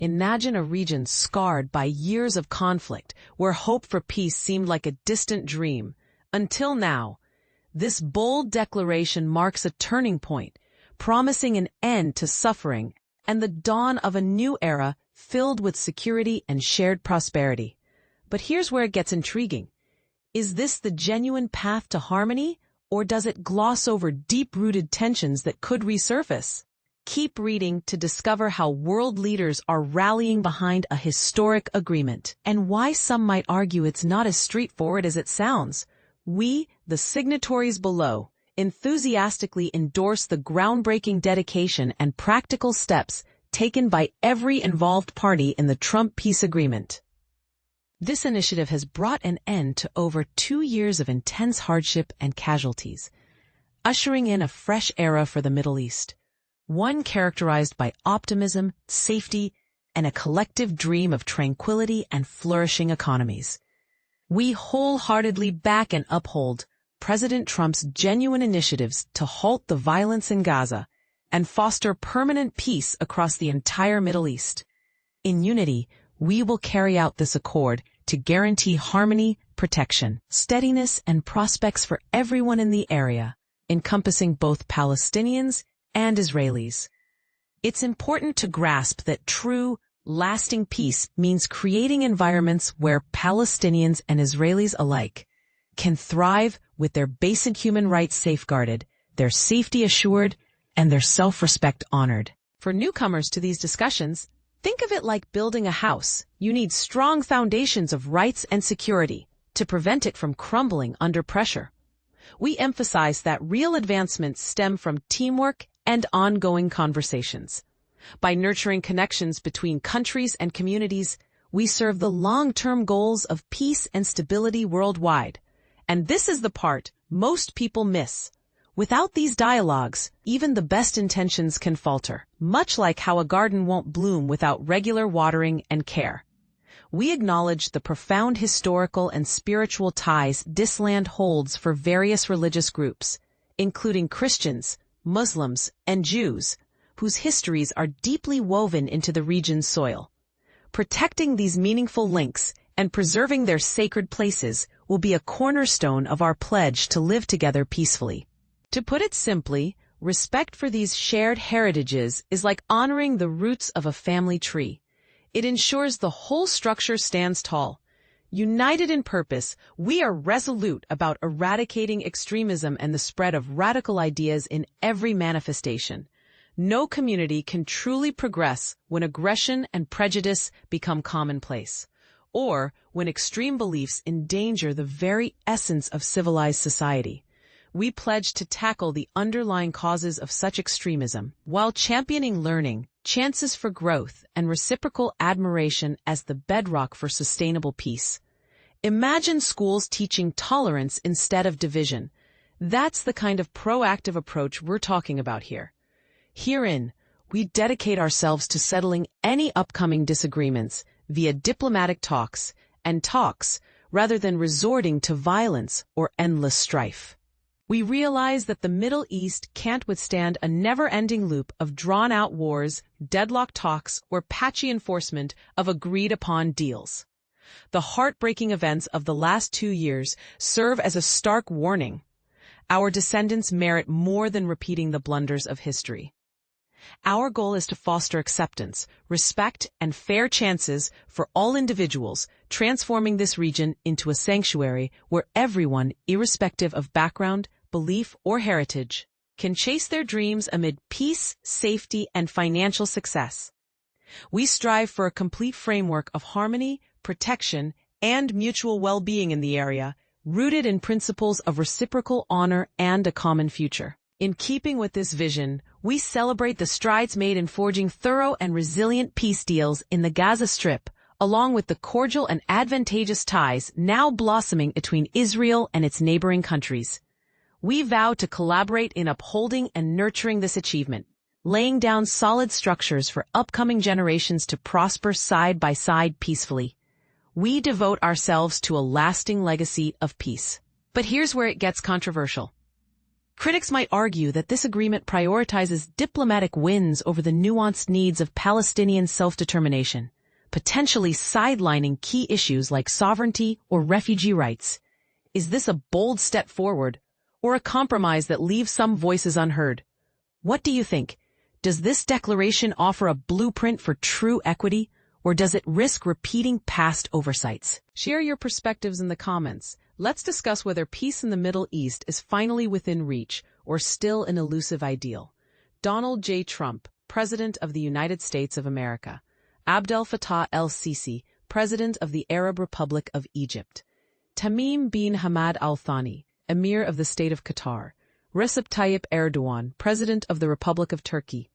Imagine a region scarred by years of conflict, where hope for peace seemed like a distant dream. Until now, this bold declaration marks a turning point, promising an end to suffering and the dawn of a new era filled with security and shared prosperity. But here's where it gets intriguing. Is this the genuine path to harmony, or does it gloss over deep-rooted tensions that could resurface? Keep reading to discover how world leaders are rallying behind a historic agreement, and why some might argue it's not as straightforward as it sounds. We, the signatories below, enthusiastically endorse the groundbreaking dedication and practical steps taken by every involved party in the Trump peace agreement. This initiative has brought an end to over 2 years of intense hardship and casualties, ushering in a fresh era for the Middle East, one characterized by optimism, safety, and a collective dream of tranquility and flourishing economies. We wholeheartedly back and uphold President Trump's genuine initiatives to halt the violence in Gaza and foster permanent peace across the entire Middle East. In unity, we will carry out this accord to guarantee harmony, protection, steadiness, and prospects for everyone in the area, encompassing both Palestinians and Israelis. It's important to grasp that true, lasting peace means creating environments where Palestinians and Israelis alike can thrive with their basic human rights safeguarded, their safety assured, and their self-respect honored. For newcomers to these discussions, think of it like building a house. You need strong foundations of rights and security to prevent it from crumbling under pressure. We emphasize that real advancements stem from teamwork and ongoing conversations. By nurturing connections between countries and communities, we serve the long-term goals of peace and stability worldwide. And this is the part most people miss. Without these dialogues, even the best intentions can falter, much like how a garden won't bloom without regular watering and care. We acknowledge the profound historical and spiritual ties this land holds for various religious groups, including Christians, Muslims, and Jews, whose histories are deeply woven into the region's soil. Protecting these meaningful links and preserving their sacred places will be a cornerstone of our pledge to live together peacefully. To put it simply, respect for these shared heritages is like honoring the roots of a family tree. It ensures the whole structure stands tall. United in purpose, we are resolute about eradicating extremism and the spread of radical ideas in every manifestation. No community can truly progress when aggression and prejudice become commonplace, or when extreme beliefs endanger the very essence of civilized society. We pledge to tackle the underlying causes of such extremism, while championing learning, chances for growth, and reciprocal admiration as the bedrock for sustainable peace. Imagine schools teaching tolerance instead of division. That's the kind of proactive approach we're talking about here. Herein, we dedicate ourselves to settling any upcoming disagreements via diplomatic talks, rather than resorting to violence or endless strife. We realize that the Middle East can't withstand a never-ending loop of drawn-out wars, deadlocked talks, or patchy enforcement of agreed-upon deals. The heartbreaking events of the last 2 years serve as a stark warning. Our descendants merit more than repeating the blunders of history. Our goal is to foster acceptance, respect, and fair chances for all individuals, transforming this region into a sanctuary where everyone, irrespective of background, belief, or heritage, can chase their dreams amid peace, safety, and financial success. We strive for a complete framework of harmony, protection, and mutual well-being in the area, rooted in principles of reciprocal honor and a common future. In keeping with this vision, we celebrate the strides made in forging thorough and resilient peace deals in the Gaza Strip, along with the cordial and advantageous ties now blossoming between Israel and its neighboring countries. We vow to collaborate in upholding and nurturing this achievement, laying down solid structures for upcoming generations to prosper side by side peacefully. We devote ourselves to a lasting legacy of peace. But here's where it gets controversial. Critics might argue that this agreement prioritizes diplomatic wins over the nuanced needs of Palestinian self-determination, potentially sidelining key issues like sovereignty or refugee rights. Is this a bold step forward, or a compromise that leaves some voices unheard? What do you think? Does this declaration offer a blueprint for true equity, or does it risk repeating past oversights? Share your perspectives in the comments. Let's discuss whether peace in the Middle East is finally within reach or still an elusive ideal. Donald J. Trump, President of the United States of America. Abdel Fattah El-Sisi, President of the Arab Republic of Egypt. Tamim bin Hamad Al-Thani, Emir of the State of Qatar. Recep Tayyip Erdoğan, President of the Republic of Turkey.